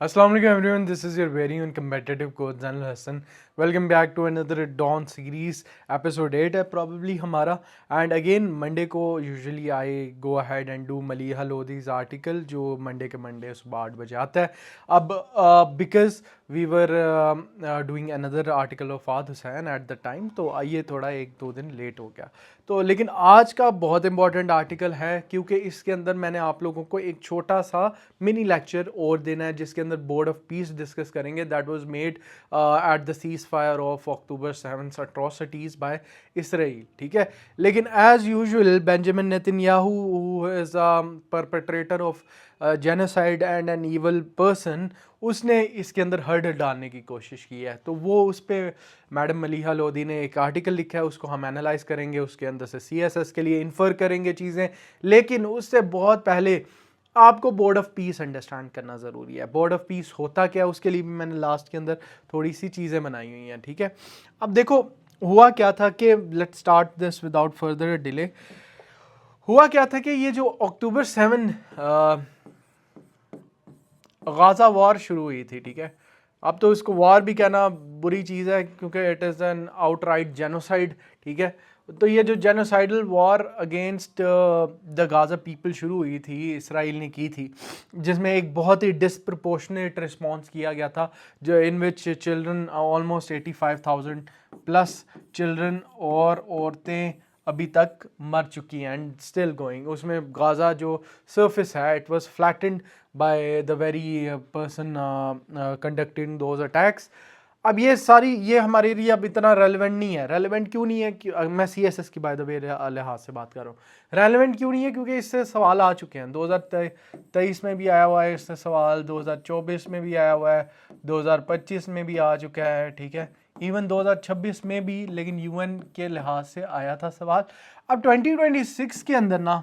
Assalamu alaikum everyone, this is your very own competitive coach Zainul Hassan. Welcome back to another Dawn series, episode 8 है probably हमारा. And again Monday को usually I go ahead and do Maliha Lodhi's article जो Monday के Monday सुबह 8 बजे आता है. अब because we were doing another article of Fahd Hussain at the time, तो ये थोड़ा एक दो दिन लेट हो गया. तो लेकिन आज का बहुत इंपॉर्टेंट आर्टिकल है क्योंकि इसके अंदर मैंने आप लोगों को एक छोटा सा मिनी लेक्चर और देना है जिसके अंदर बोर्ड ऑफ पीस डिस्कस करेंगे. That was made at the ceasefire of October 7 atrocities by Israel. ठीक है, लेकिन as usual Benjamin Netanyahu who is perpetrator of genocide and an evil person, उसने इसके अंदर हर्ड डालने की कोशिश की है. तो वो उस पर मैडम मलीहा लोधी ने एक आर्टिकल लिखा है, उसको हम एनालाइज करेंगे, उसके अंदर से CSS के लिए इन्फर करेंगे चीज़ें. लेकिन उससे बहुत पहले आपको बोर्ड ऑफ पीस अंडरस्टैंड करना ज़रूरी है. बोर्ड ऑफ पीस होता क्या है उसके लिए भी मैंने लास्ट के अंदर थोड़ी सी चीज़ें बनाई हुई हैं. ठीक है, अब देखो हुआ क्या था कि let's start this without further delay. हुआ क्या था कि ये जो अक्टूबर 7 गाज़ा वॉर शुरू हुई थी. ठीक है, अब तो इसको वॉर भी कहना बुरी चीज़ है क्योंकि it is an outright genocide. ठीक है, तो ये जो genocidal war against the Gaza people शुरू हुई थी, इसराइल ने की थी, जिसमें एक बहुत ही डिसप्रपोर्शनेट रिस्पॉन्स किया गया था, जो in which children almost 85,000 plus children और औरतें अभी तक मर चुकी हैं एंड स्टिल गोइंग. उसमें गाज़ा जो सरफेस है it was flattened by the very person conducting those attacks. अब ये हमारे लिए अब इतना रेलेवेंट नहीं है. रेलेवेंट क्यों नहीं है मैं CSS की बाय द वे लिहाज से बात कर रहा हूँ. रेलेवेंट क्यों नहीं है क्योंकि इससे सवाल आ चुके हैं. 2023 में भी आया हुआ है इससे सवाल, 2024 में भी आया हुआ है, 2025 में भी आ चुका है. ठीक है, इवन 2026 में भी, लेकिन UN के लिहाज से आया था सवाल. अब 2026 के अंदर ना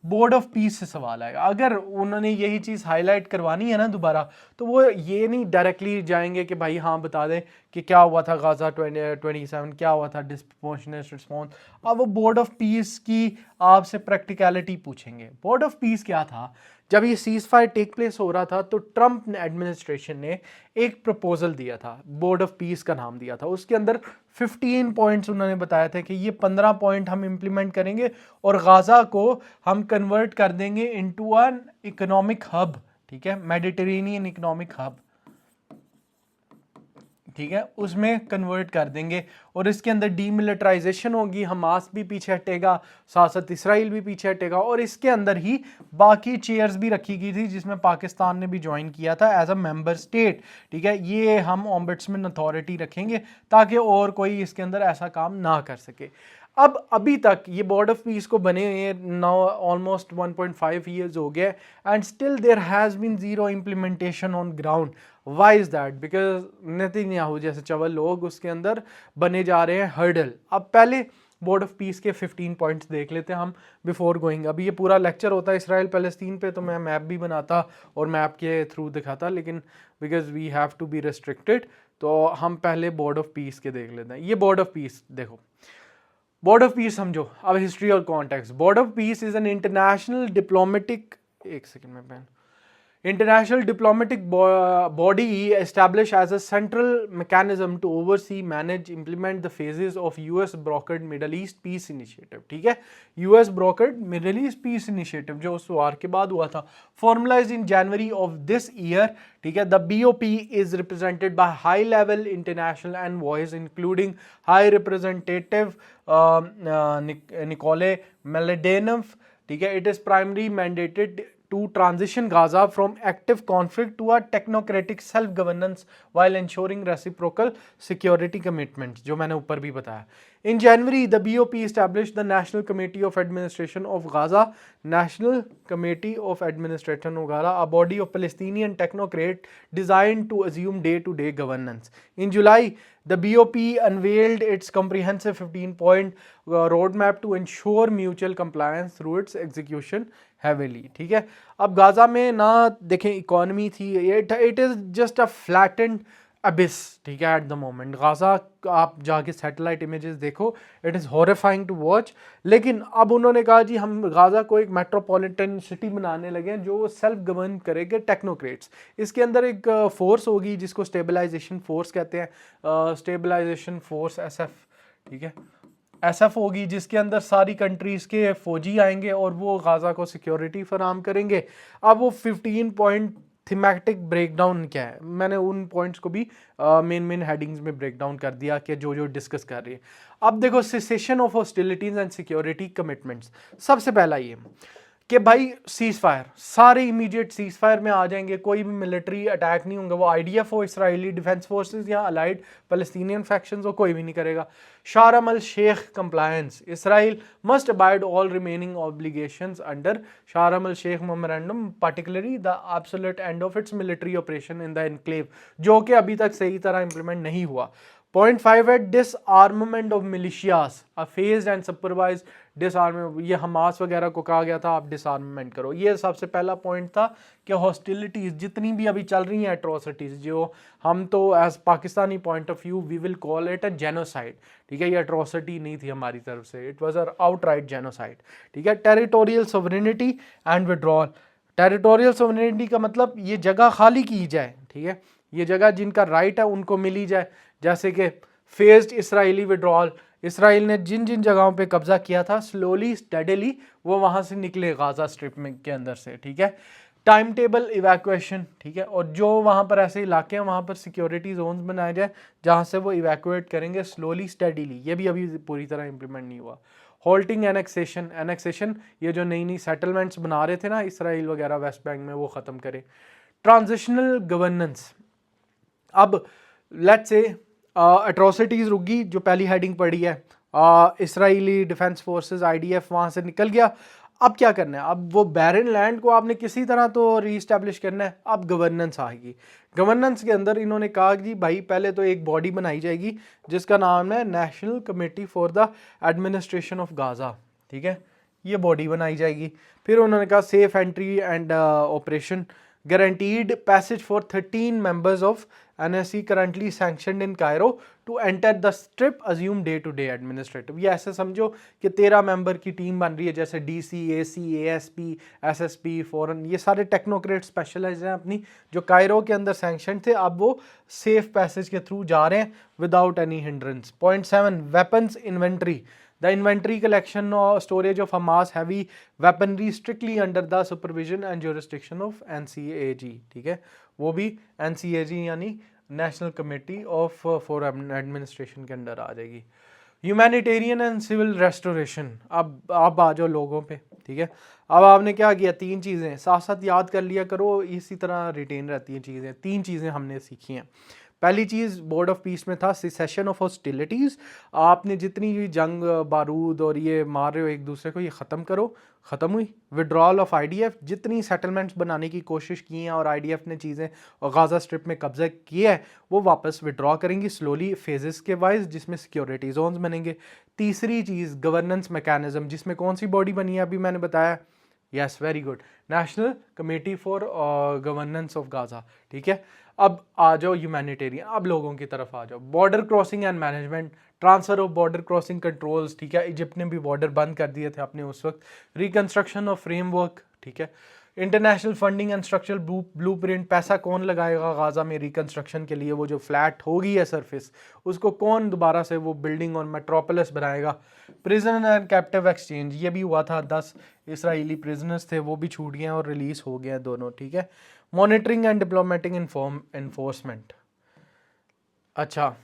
बोर्ड ऑफ पीस से सवाल आएगा. अगर उन्होंने यही चीज़ हाईलाइट करवानी है ना दोबारा, तो वो ये नहीं डायरेक्टली जाएंगे कि भाई हाँ बता दें कि क्या हुआ था गाज़ा 27, क्या हुआ था डिस्प्रपोर्शनेट रिस्पॉन्स. अब वो बोर्ड ऑफ पीस की आपसे प्रैक्टिकलिटी पूछेंगे. बोर्ड ऑफ पीस क्या था? जब ये सीज फायर टेक प्लेस हो रहा था तो ट्रंप एडमिनिस्ट्रेशन ने एक प्रपोजल दिया था, बोर्ड ऑफ पीस का नाम दिया था. उसके अंदर 15 पॉइंट्स उन्होंने बताया था कि ये 15 पॉइंट हम इम्प्लीमेंट करेंगे और गाज़ा को हम कन्वर्ट कर देंगे इनटू एन इकोनॉमिक हब. ठीक है, मेडिटेरेनियन इकोनॉमिक हब. ठीक है, उसमें कन्वर्ट कर देंगे और इसके अंदर डीमिलिटराइजेशन होगी, हमास भी पीछे हटेगा, साथ साथ इसराइल भी पीछे हटेगा, और इसके अंदर ही बाकी चेयर्स भी रखी गई थी जिसमें पाकिस्तान ने भी ज्वाइन किया था एज अ मेंबर स्टेट. ठीक है, ये हम ओम्बड्समैन अथॉरिटी रखेंगे ताकि और कोई इसके अंदर ऐसा काम ना कर सके. अब अभी तक ये बोर्ड ऑफ पीस को बने हुए नाउ ऑलमोस्ट 1.5 ईयर्स हो गए and still there has been zero implementation on ground. Why is that? Because Netanyahu जैसे चवल लोग उसके अंदर बने जा रहे हैं हर्डल. अब पहले बोर्ड ऑफ पीस के 15 पॉइंट्स देख लेते हैं हम बिफोर गोइंग. अभी ये पूरा लेक्चर होता है इसराइल पैलेस्तीन पे तो मैं मैप भी बनाता और मैप के थ्रू दिखाता, लेकिन because we have to be restricted तो हम पहले बोर्ड ऑफ पीस के देख लेते हैं. ये बोर्ड ऑफ पीस देखो, बोर्ड ऑफ पीस समझो. अब हिस्ट्री और context. Board of piece is an international diplomatic, एक सेकेंड में pen, international diplomatic body established as a central mechanism to oversee, manage, implement the phases of US brokered Middle East peace initiative. ठीक है, US brokered Middle East peace initiative जो उस वार के बाद हुआ था, formalized in January of this year. ठीक है, the BOP is represented by high level international envoys including high representative Nikolay Mladenov. ठीक है, it is primarily mandated to transition Gaza from active conflict to a technocratic self-governance while ensuring reciprocal security commitments, जो मैंने ऊपर भी बताया. In January, the BOP established the National Committee of Administration of Gaza, National Committee of Administration of Gaza, a body of Palestinian technocrats designed to assume day-to-day governance. In July, the BOP unveiled its comprehensive 15-point roadmap to ensure mutual compliance through its execution heavily. ठीक है, अब Gaza में ना देखें economy थी, it is just a flattened abyss, ठीक है, at the moment Gaza आप जाके सैटेलाइट इमेजेस देखो, it is horrifying to watch. लेकिन अब उन्होंने कहा जी हम गाज़ा को एक मेट्रोपॉलिटन सिटी बनाने लगे हैं जो सेल्फ गवर्न करेंगे टेक्नोक्रेट्स। इसके अंदर एक फोर्स होगी जिसको स्टेबलाइजेशन फोर्स कहते हैं, स्टेबलाइजेशन फोर्स SF, ठीक है, SF होगी जिसके अंदर सारी कंट्रीज़ के फौजी आएंगे और वो गाज़ा को सिक्योरिटी फराम करेंगे। अब वो 15 पॉइंट थीमेटिक ब्रेकडाउन क्या है, मैंने उन पॉइंट्स को भी मेन हेडिंग्स में ब्रेक डाउन कर दिया कि जो जो डिस्कस कर रही है। अब देखो cessation of hostilities and security commitments, सबसे पहला ये कि भाई सीज फायर, सारे इमीडिएट सीज फायर में आ जाएंगे, कोई भी मिलिट्री अटैक नहीं होंगे, वो IDF हो, इसराइली डिफेंस फोर्सेस या अलाइड पैलेस्टीनियन फैक्शंस हो, कोई भी नहीं करेगा। Sharm Al Sheikh compliance, Israel must abide all remaining obligations under Sharm Al Sheikh memorandum, particularly the absolute end of its military operation in the enclave, जो कि अभी तक सही तरह इंप्लीमेंट नहीं हुआ। पॉइंट 5 है disarmament of militias, a phased and supervised disarmament, ये हमास वगैरह को कहा गया था आप डिसआर्ममेंट करो। ये सबसे पहला पॉइंट था कि हॉस्टिलिटीज जितनी भी अभी चल रही हैं एट्रोसिटीज, जो हम तो as Pakistani point of view we will call it a genocide, ठीक है, ये एट्रोसिटी नहीं थी हमारी तरफ से, it was a outright genocide, ठीक है। Territorial sovereignty and withdrawal, territorial sovereignty का मतलब ये जगह खाली की जाए, ठीक है, ये जगह जिनका राइट है उनको मिली जाए, जैसे कि फेज्ड इसराइली विड्रॉल, इसराइल ने जिन जिन जगहों पे कब्जा किया था स्लोली स्टेडली वो वहां से निकले गाजा स्ट्रिप में के अंदर से, ठीक है। टाइम टेबल इवैक्यूएशन, ठीक है, और जो वहां पर ऐसे इलाके हैं वहां पर सिक्योरिटी जोन्स बनाए जाए जहां से वो इवैक्यूएट करेंगे स्लोली स्टेडीली, ये भी अभी पूरी तरह इंप्लीमेंट नहीं हुआ। होल्टिंग एनेक्सेशन, एनेक्सेशन ये जो नई नई सेटलमेंट्स बना रहे थे ना इसराइल वगैरह वेस्ट बैंक में, वो ख़त्म करे। ट्रांजिशनल गवर्नेंस, अब लेट्स से एट्रोसिटीज़ रुक गई, जो पहली हेडिंग पड़ी है, इसराइली डिफेंस फोर्सेस IDF वहाँ से निकल गया। अब क्या करना है, अब वो बैरन लैंड को आपने किसी तरह तो रीस्टैब्लिश करना है। अब गवर्नेंस आएगी, गवर्नेंस के अंदर इन्होंने कहा कि भाई पहले तो एक बॉडी बनाई जाएगी जिसका नाम है national committee for the administration of Gaza, ठीक है, ये बॉडी बनाई जाएगी। फिर उन्होंने कहा safe entry and operation, guaranteed passage for 13 members of NSC currently sanctioned in Cairo to enter the strip, assume day to day administrative। ये ऐसे समझो कि 13 मेंबर की टीम बन रही है, जैसे DC, AC, ASP, SSP, फॉरन, ये सारे टेक्नोक्रेट स्पेशलाइज हैं अपनी, जो कायरो के अंदर सैंक्शन थे, अब वो सेफ पैसेज के थ्रू जा रहे हैं without any hindrance. Point 7 weapons inventory, the inventory collection or storage of Hamas heavy weaponry strictly under the supervision and jurisdiction of NCAG, ठीक है, वो भी NCAG यानी national committee of for administration के अंदर आ जाएगी। ह्यूमैनिटेरियन एंड सिविल रेस्टोरेशन, अब आप आ जाओ लोगों पे, ठीक है। अब आपने क्या किया, 3 चीज़ें साथ साथ याद कर लिया करो, इसी तरह रिटेन रहती हैं चीज़ें। 3 चीज़ें हमने सीखी हैं। पहली चीज़ बोर्ड ऑफ पीस में था सिसेशन ऑफ हॉस्टिलिटीज़, आपने जितनी भी जंग बारूद और ये मार रहे हो एक दूसरे को, ये ख़त्म करो, ख़त्म हुई। विड्रॉल ऑफ IDF, जितनी सेटलमेंट्स बनाने की कोशिश की हैं और IDF ने चीज़ें और गाज़ा स्ट्रिप में कब्जा किया है वो वापस विड्रॉ करेंगी स्लोली फेजेस के वाइज, जिसमें सिक्योरिटी जोन्स बनेंगे। तीसरी चीज़ गवर्नेंस मैकेनिज्म, जिसमें कौन सी बॉडी बनी है अभी मैंने बताया, yes very good, national committee for governance of Gaza, ठीक है। अब आ जाओ ह्यूमैनिटेरियन, अब लोगों की तरफ आ जाओ। Border crossing and management, transfer of border crossing controls, ठीक है, इजिप्ट ने भी बॉर्डर बंद कर दिए थे अपने उस वक्त। रिकंस्ट्रक्शन ऑफ फ्रेमवर्क, ठीक है, international funding and structural blueprint, पैसा कौन लगाएगा गाजा में रिकंस्ट्रक्शन के लिए, वो जो फ्लैट होगी है सरफेस उसको कौन दोबारा से वो बिल्डिंग और मेट्रोपोलिस बनाएगा। प्रिजनर एंड कैप्टिव एक्सचेंज, ये भी हुआ था, 10 इसराइली प्रिजनर्स थे वो भी छूट गए हैं और रिलीज हो गए हैं दोनों, ठीक है। मॉनिटरिंग एंड डिप्लोमेटिक इन्फोर्समेंट, अच्छा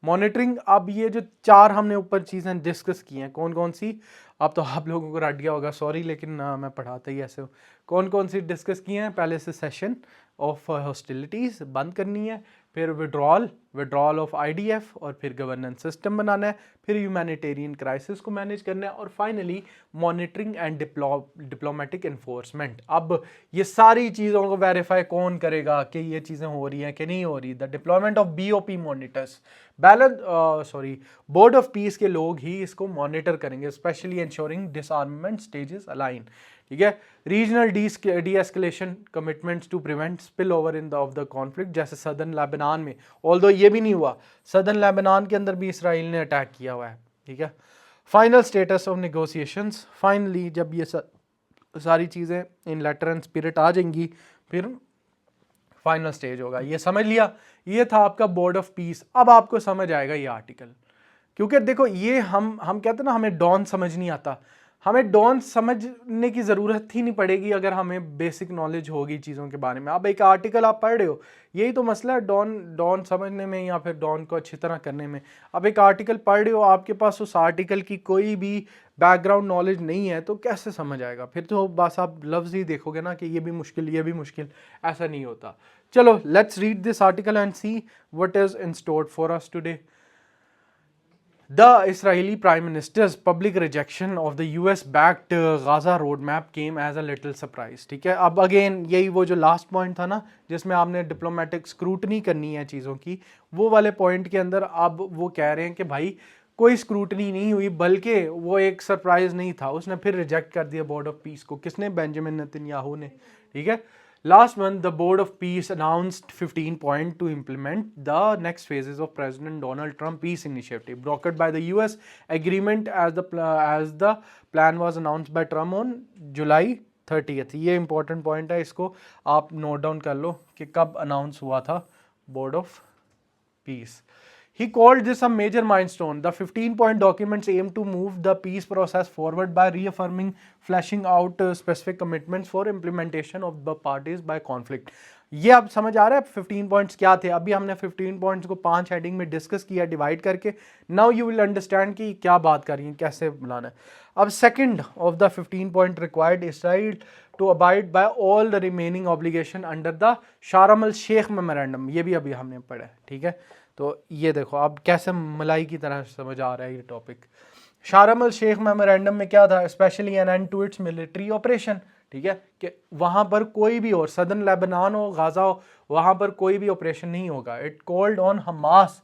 मॉनिटरिंग, अब ये जो 4 हमने ऊपर चीज़ें डिस्कस की हैं, कौन कौन सी, अब तो आप लोगों को रट गया होगा सॉरी, लेकिन मैं पढ़ाता ही ऐसे हूँ। कौन कौन सी डिस्कस की हैं, पहले से सेशन ऑफ हॉस्टिलिटीज़ बंद करनी है, फिर विड्रॉल ऑफ IDF, और फिर गवर्नेंस सिस्टम बनाना है, फिर ह्यूमैनिटेरियन क्राइसिस को मैनेज करना है, और finally monitoring and diplomatic enforcement. अब ये सारी चीज़ों को वेरीफाई कौन करेगा कि ये चीज़ें हो रही हैं कि नहीं हो रही, the deployment of BOP monitors, board of peace के लोग ही इसको मॉनिटर करेंगे, specially ensuring disarmament stages align, ठीक है। Regional de escalation commitments to prevent spill over in the of the conflict, जैसे सदर्न लेबनान में, ऑल्दो ये भी नहीं हुआ, सदर्न लेबनान के अंदर भी इसराइल ने अटैक किया हुआ है, ठीक है। Final status of negotiations, finally जब ये सारी चीज़ें इन लेटर एंड स्पिरिट आ जाएंगी फिर फाइनल स्टेज होगा। ये समझ लिया, ये था आपका बोर्ड ऑफ पीस। अब आपको समझ आएगा ये आर्टिकल, क्योंकि देखो ये हम कहते हैं ना हमें डॉन समझ नहीं आता, हमें डॉन समझने की ज़रूरत ही नहीं पड़ेगी अगर हमें बेसिक नॉलेज होगी चीज़ों के बारे में। अब एक आर्टिकल आप पढ़ रहे हो, यही तो मसला है डॉन समझने में या फिर डॉन को अच्छी तरह करने में। अब एक आर्टिकल पढ़ रहे हो, आपके पास उस आर्टिकल की कोई भी बैकग्राउंड नॉलेज नहीं है तो कैसे समझ आएगा? फिर तो बस आप लफ्ज़ ही देखोगे ना कि ये भी मुश्किल, ये भी मुश्किल, ऐसा नहीं होता। चलो let's read this article and see what is in store for us today. The Israeli Prime Minister's public rejection of the US-backed Gaza roadmap came as a little surprise, ठीक है। अब अगेन यही वो जो लास्ट पॉइंट था ना जिसमें आपने डिप्लोमेटिक स्क्रूटनी करनी है चीज़ों की, वो वाले पॉइंट के अंदर अब वो कह रहे हैं कि भाई कोई स्क्रूटनी नहीं हुई, बल्कि वो एक सरप्राइज नहीं था, उसने फिर रिजेक्ट कर दिया बोर्ड ऑफ पीस को। किसने? बेंजामिन नेतन्याहू ने, ठीक है। Last month, the Board of Peace announced 15 points to implement the next phases of President Donald Trump peace initiative, brokered by the U.S. agreement as the plan was announced by Trump on July 30th. ये important point है, इसको आप note down कर लो कि कब announce हुआ था Board of Peace. He called this a major milestone. The 15-point documents aim to move the peace process forward by reaffirming, fleshing out specific commitments for implementation of the parties by conflict. ये अब समझ आ रहा है 15 points क्या थे? अभी हमने 15 points को 5 हेडिंग में डिस्कस किया डिवाइड करके। नाउ यू विल अंडरस्टैंड कि क्या बात कर रही है, कैसे बुलाना है। अब second of the 15 point required Israel to abide by all the remaining obligation under the Sharm Al Sheikh memorandum, ये भी अभी हमने पढ़ा है, ठीक है। तो ये देखो अब कैसे मलाई की तरह समझ आ रहा है ये टॉपिक। शारम अल शेख मेमोरेंडम में क्या था? Specially an end to its military operation, ठीक है, कि वहाँ पर कोई भी और सदर्न लेबनान हो, गाजा हो, वहाँ पर कोई भी ऑपरेशन नहीं होगा। It called on Hamas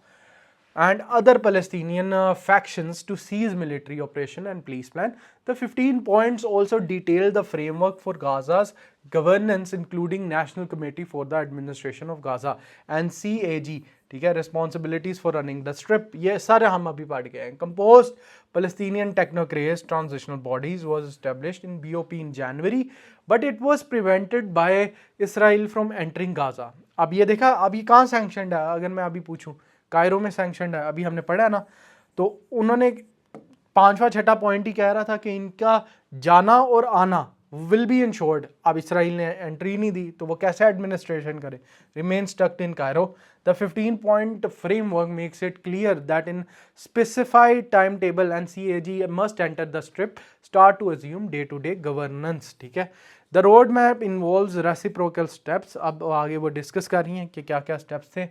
and other Palestinian factions to cease military operation and peace plan. The 15 points also detail the framework for Gaza's governance, including National Committee for the Administration of Gaza and CAG, ठीक है, responsibilities for running the strip. ये सारे हम अभी पढ़ गए हैं। Composed Palestinian technocracy transitional bodies was established in BOP in January, but it was prevented by Israel from entering Gaza. अब ये देखा, अभी कहाँ sanctioned है? अगर मैं अभी पूछूं, कायरो में सैंक्शनड है, अभी हमने पढ़ा ना। तो उन्होंने 5वां 6ठा पॉइंट ही कह रहा था कि इनका जाना और आना विल बी इंश्योर्ड। अब इसराइल ने एंट्री नहीं दी तो वो कैसे एडमिनिस्ट्रेशन करे? Remain stuck in Cairo. The 15 point framework makes it clear that in specified time table and CAG must enter the strip, start to assume day to day governance, ठीक है। The road map involves reciprocal steps. अब आगे वो discuss कर रही हैं कि क्या क्या स्टेप्स थे।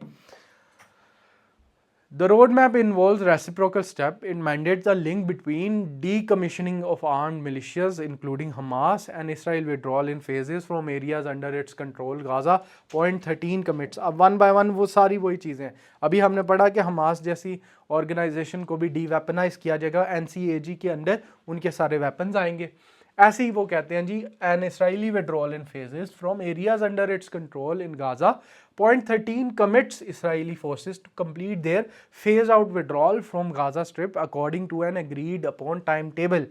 The roadmap involves reciprocal step. It mandates the link between decommissioning of armed militias, including Hamas, and Israel withdrawal in phases from areas under its control. Gaza. Point 13 commits. अब one by one वो सारी वही चीज़ें हैं। अभी हमने पढ़ा कि हमास जैसी ऑर्गेनाइजेशन को भी डीवेपनाइज किया जाएगा, NCAG के अंदर उनके सारे वेपन्स आएंगे। ऐसे ही वो कहते हैं जी, an Israeli withdrawal in phases from areas under its control in Gaza. Point 13 commits Israeli forces to complete their phase-out withdrawal from Gaza Strip according to an agreed-upon timetable.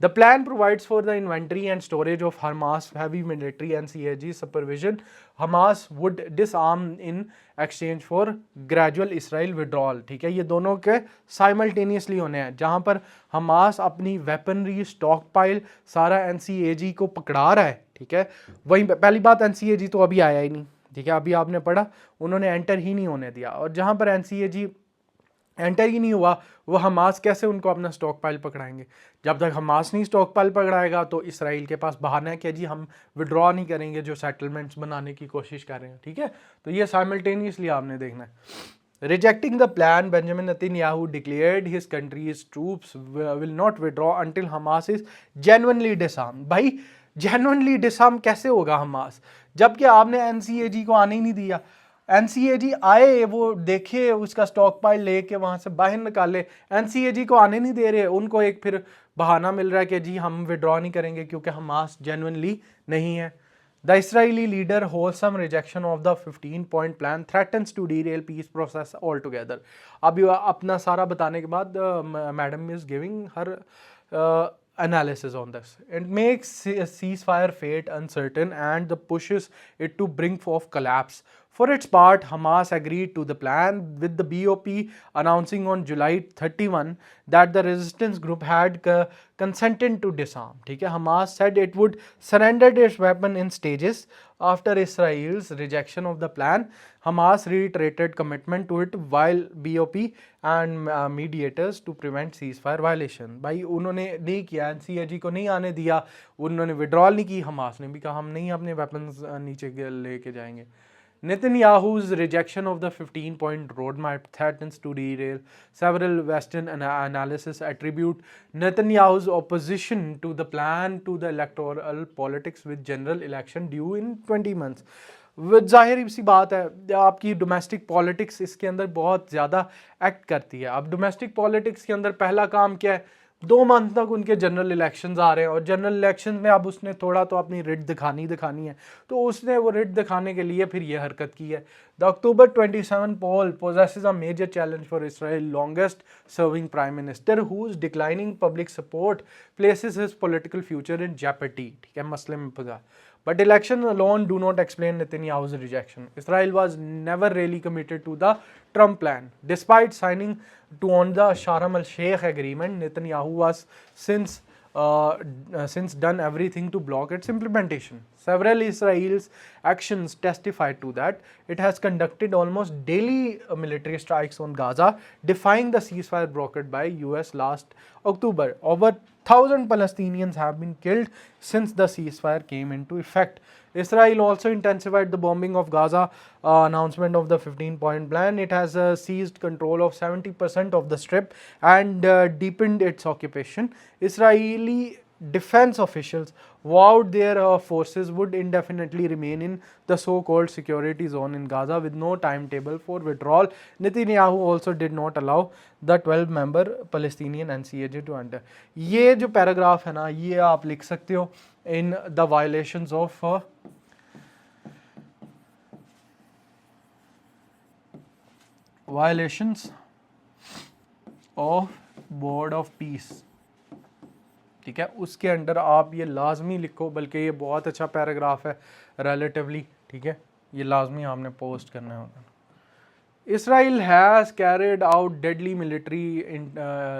The plan provides for the inventory and storage of Hamas heavy military and CAG supervision. Hamas would disarm in exchange for gradual Israel withdrawal. ठीक है, ये दोनों के simultaneously होने हैं। जहाँ पर Hamas अपनी वेपनरी स्टॉक पाइल सारा NCAG को पकड़ा रहा है, ठीक है। वहीं पहली बात, NCAG तो अभी आया ही नहीं, ठीक है, अभी आपने पढ़ा उन्होंने एंटर ही नहीं होने दिया। और जहाँ पर NCAG एंटर ही नहीं हुआ, वो हमास कैसे उनको अपना स्टॉक पाइल पकड़ाएंगे? जब तक हमास नहीं स्टॉक पाइल पकड़ाएगा तो इसराइल के पास बहाना है कि जी हम विड्रॉ नहीं करेंगे जो सेटलमेंट्स बनाने की कोशिश कर रहे हैं, ठीक है। तो ये साइमल्टेनियसली आपने देखना है। Rejecting the plan, Benjamin Netanyahu declared his country's troops will not withdraw until Hamas is genuinely disarmed. भाई genuinely disarm कैसे होगा हमास, जबकि आपने NCAG को आने ही नहीं दिया? NCAG आए, वो देखे, उसका स्टॉक पाइल लेके वहाँ से बाहर निकाले, NCAG को आने नहीं दे रहे, उनको एक फिर बहाना मिल रहा है कि जी हम विड्रॉ नहीं करेंगे क्योंकि हमास जेन्युइनली नहीं है। The Israeli leader wholesome rejection of the 15-point plan threatens to derail peace process altogether. अब ये अपना सारा बताने के बाद madam is giving her analysis on this. It makes ceasefire fate uncertain and the pushes it to brink of collapse. For its part, Hamas agreed to the plan, with the BOP announcing on July 31 that the resistance group had consented to disarm. ठीक है, Hamas said it would surrender its weapon in stages. After Israel's rejection of the plan, Hamas reiterated commitment to it while BOP and mediators to prevent ceasefire violation. भाई उन्होंने नहीं किया, NCAG को नहीं आने दिया, उन्होंने विड्रॉल नहीं की, हमास ने भी कहा हम नहीं अपने वेपन्स नीचे लेके जाएंगे. Netanyahu's rejection of the 15-point roadmap threatens to derail. Several Western analysts attribute Netanyahu's opposition to the plan to the electoral politics with general election due in 20 months. जाहिर सी बात है, आपकी डोमेस्टिक पॉलिटिक्स इसके अंदर बहुत ज़्यादा एक्ट करती है. अब डोमेस्टिक पॉलिटिक्स के अंदर पहला काम क्या है, 2 मंथ तक उनके जनरल इलेक्शंस आ रहे हैं और जनरल इलेक्शन में अब उसने थोड़ा तो अपनी रिट दिखानी है, तो उसने वो रिट दिखाने के लिए फिर ये हरकत की है. The October 27 poll possesses a major challenge for Israel's longest serving prime minister, whose declining public support places his political future in jeopardy. ठीक है, मसले में फंसा. But elections alone do not explain Netanyahu's rejection. Israel was never really committed to the Trump plan. Despite signing on the Sharm el-Sheikh agreement, Netanyahu was since done everything to block its implementation. Several Israel's actions testify to that. It has conducted almost daily military strikes on Gaza, defying the ceasefire brokered by US last October. Over 1,000 Palestinians have been killed since the ceasefire came into effect. Israel also intensified the bombing of Gaza. Announcement of the 15-point plan. It has seized control of 70% of the strip and deepened its occupation. Israeli defense officials vowed their forces would indefinitely remain in the so-called security zone in Gaza with no timetable for withdrawal. Netanyahu also did not allow the 12-member Palestinian NCAG to enter. ये जो paragraph है ना, ये आप लिख सकते हो in the violations of board of piece. ठीक है, उसके अंडर आप ये लाजमी लिखो, बल्कि ये बहुत अच्छा पैराग्राफ है रिलेटिवली. ठीक है, ये लाजमी आपने पोस्ट करना होगा. Israel has carried out deadly military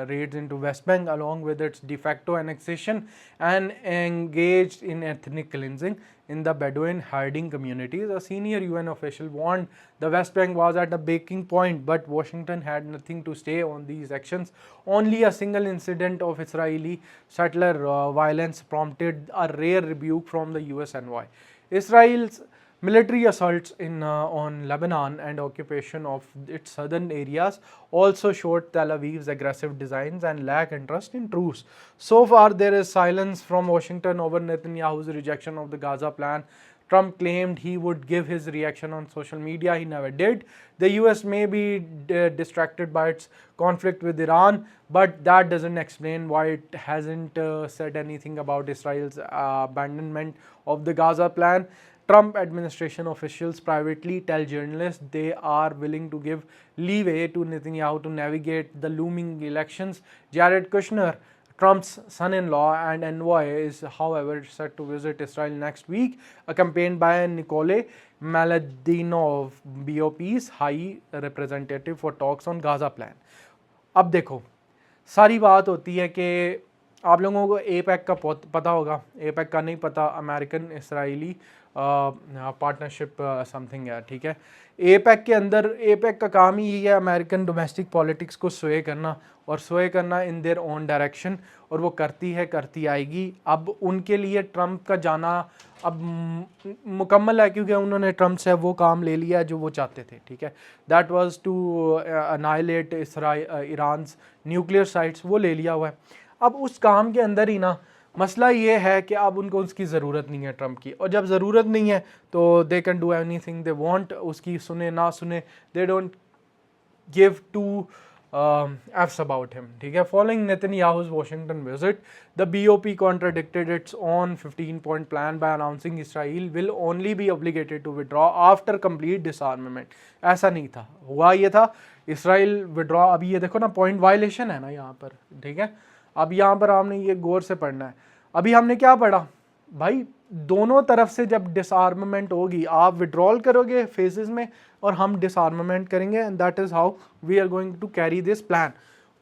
raids into West Bank along with its de facto annexation and engaged in ethnic cleansing in the Bedouin herding communities. A senior UN official warned the West Bank was at a breaking point, but Washington had nothing to say on these actions. Only a single incident of Israeli settler violence prompted a rare rebuke from the US envoy. Israel's military assaults on Lebanon and occupation of its southern areas also showed Tel Aviv's aggressive designs and lack interest in truce. So far, there is silence from Washington over Netanyahu's rejection of the Gaza plan. Trump claimed he would give his reaction on social media. He never did. The US may be distracted by its conflict with Iran, but that doesn't explain why it hasn't said anything about Israel's abandonment of the Gaza plan. Trump administration officials privately tell journalists they are willing to give leeway to Netanyahu to navigate the looming elections. Jared Kushner, Trump's son-in-law and envoy, is however set to visit Israel next week, accompanied by Nikolai Maladinov, BOP's high representative for talks on Gaza plan. अब देखो, सारी बात होती है कि आप लोगों को APEC का पता होगा, APEC का नहीं पता, अमेरिकन इसराइली पार्टनरशिप समथिंग है. ठीक है, APEC के अंदर APEC का काम ही ये है अमेरिकन डोमेस्टिक पॉलिटिक्स को स्वे करना और स्वे करना इन देयर ओन डायरेक्शन, और वो करती आएगी. अब उनके लिए ट्रंप का जाना अब मुकम्मल है क्योंकि उन्होंने ट्रंप से वो काम ले लिया जो वो चाहते थे. ठीक है, that was to annihilate Iran's nuclear sites, वो ले लिया हुआ है. अब उस काम के अंदर ही ना मसला ये है कि अब उनको उसकी ज़रूरत नहीं है ट्रम्प की, और जब ज़रूरत नहीं है तो they can do anything they want, उसकी सुने ना सुने, they don't give two F's about him. ठीक है, following Netanyahu's Washington visit, the BOP contradicted its own 15-point plan by announcing Israel will only be obligated to withdraw after complete disarmament. ऐसा नहीं था, हुआ ये था इसराइल विड्रॉ, अभी ये देखो ना पॉइंट वायलेशन है ना यहाँ पर, ठीक है। अब यहाँ पर आपने ये गौर से पढ़ना है। अभी हमने क्या पढ़ा भाई, दोनों तरफ से जब डिसआर्ममेंट होगी, आप विड्रॉल करोगे फेजेस में और हम डिसआर्ममेंट करेंगे, and that is how we are going to carry this plan.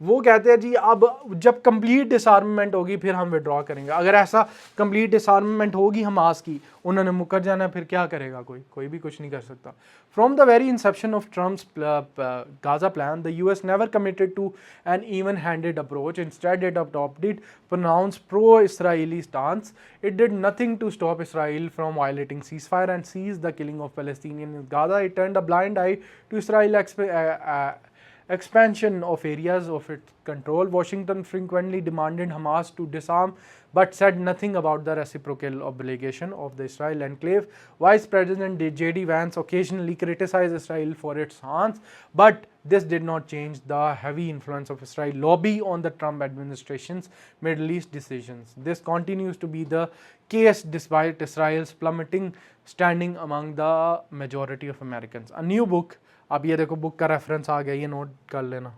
वो कहते हैं जी अब जब कंप्लीट डिसआर्ममेंट होगी फिर हम विड्रॉ करेंगे। अगर ऐसा कंप्लीट डिसआर्ममेंट होगी हमास की, उन्होंने मुकर जाना, फिर क्या करेगा कोई भी कुछ नहीं कर सकता। From the very inception of Trump's Gaza plan, the US never committed to an even handed approach, instead it adopted pronounced pro-Israeli stance. It did nothing to stop Israel from violating ceasefire and cease the killing of Palestinians in Gaza. It turned a blind eye to Israel expansion of areas of its control. Washington frequently demanded Hamas to disarm but said nothing about the reciprocal obligation of the Israel enclave. Vice President J.D. Vance occasionally criticized Israel for its stance, but this did not change the heavy influence of Israel lobby on the Trump administration's Middle East decisions. This continues to be the case despite Israel's plummeting standing among the majority of Americans. A new book, अब ये देखो book का reference आ गया, ये note कर लेना।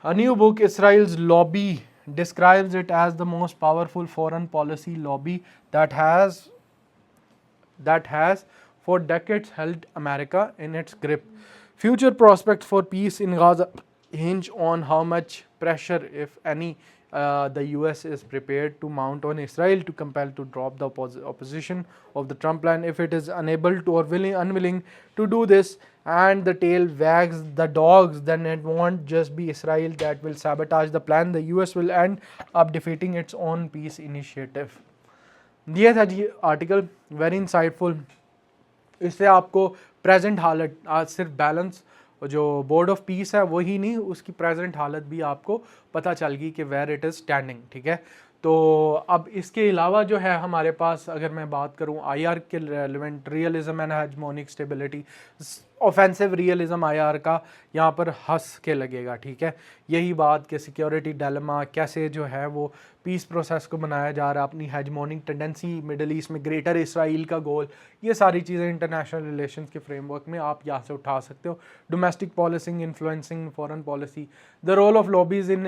A new book, Israel's Lobby, describes it as the most powerful foreign policy lobby that has for decades held America in its grip. Future prospects for peace in Gaza hinge on how much pressure, if any, the US is prepared to mount on Israel to compel to drop the opposition of the Trump plan. If it is unable to or unwilling to do this, and the tail wags the dogs, then it won't just be Israel that will sabotage the plan. The US will end up defeating its own peace initiative. ये था जी article, very insightful. इससे आपको present हालत, आज सिर्फ balance जो board of piece है वही नहीं, उसकी प्रेजेंट हालत भी आपको पता चल गई कि वेयर इट इज़ स्टैंडिंग, ठीक है। तो अब इसके अलावा जो है हमारे पास, अगर मैं बात करूं आईआर के relevant realism and hegemonic stability, offensive realism IR का यहाँ पर हंस के लगेगा, ठीक है। यही बात कि सिक्योरिटी डायलेमा कैसे जो है वो पीस प्रोसेस को बनाया जा रहा है, अपनी हेजमोनिक टेंडेंसी मिडल ईस्ट में, ग्रेटर इसराइल का गोल, ये सारी चीज़ें इंटरनेशनल रिलेशंस के फ्रेमवर्क में आप यहाँ से उठा सकते हो। Domestic policing, influencing foreign policy, the role of lobbies in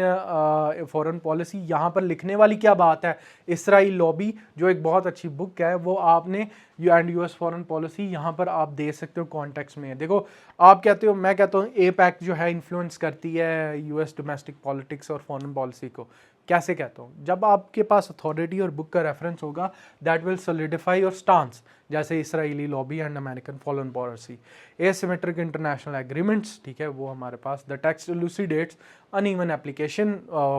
foreign policy. यहाँ पर लिखने वाली क्या बात है, इसराइल लॉबी जो एक बहुत अच्छी बुक है, वो आपने एंड यूएस फॉरेन पॉलिसी यहाँ पर आप दे सकते हो कॉन्टेक्स्ट में। देखो आप कहते हो, मैं कहता हूँ एपैक जो है इन्फ्लुएंस करती है यूएस डोमेस्टिक पॉलिटिक्स और फॉरेन पॉलिसी को। कैसे कहता हूँ, जब आपके पास अथॉरिटी और बुक का रेफरेंस होगा, that will solidify your stance, जैसे Israeli lobby and American foreign policy. Asymmetric international agreements, ठीक है, वो हमारे पास। The text elucidates uneven application,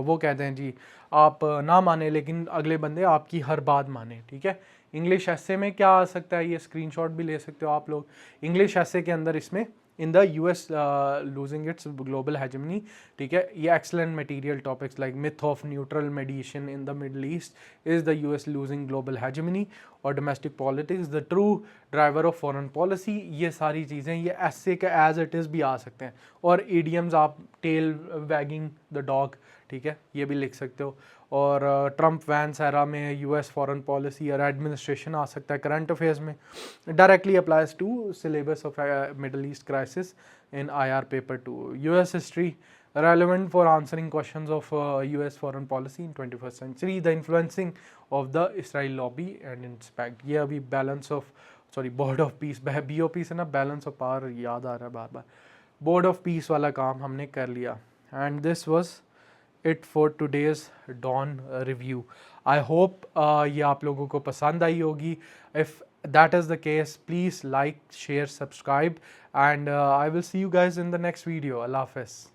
वो कहते हैं जी आप ना माने लेकिन अगले बंदे आपकी हर बात माने, ठीक है। इंग्लिश एसे में क्या आ सकता है, ये स्क्रीनशॉट भी ले सकते हो आप लोग। इंग्लिश एसे के अंदर इसमें in the US losing its global hegemony, ठीक है, ये excellent material topics like myth of neutral mediation in the Middle East, is the US losing global hegemony, और domestic politics, the true driver of foreign policy, ये सारी चीज़ें ये ऐसे के as it is भी आ सकते हैं। और idioms आप tail wagging the dog, ठीक है, ये भी लिख सकते हो। और ट्रम्प वैंस एरा में यूएस फॉरेन पॉलिसी और एडमिनिस्ट्रेशन आ सकता है करंट अफेयर्स में। Directly applies to syllabus of Middle East crisis in IR paper 2। US history relevant for answering questions of US foreign policy in 21st century, the influencing of the Israel lobby and its impact। ये अभी balance of board of piece, BOP से ना balance of power याद आ रहा है बार बार, बोर्ड ऑफ पीस वाला काम हमने कर लिया। And this was it for today's Dawn review. I hope ये आप लोगों को पसंद आई होगी। If that is the case, please like, share, subscribe, and I will see you guys in the next video. Allah Hafiz.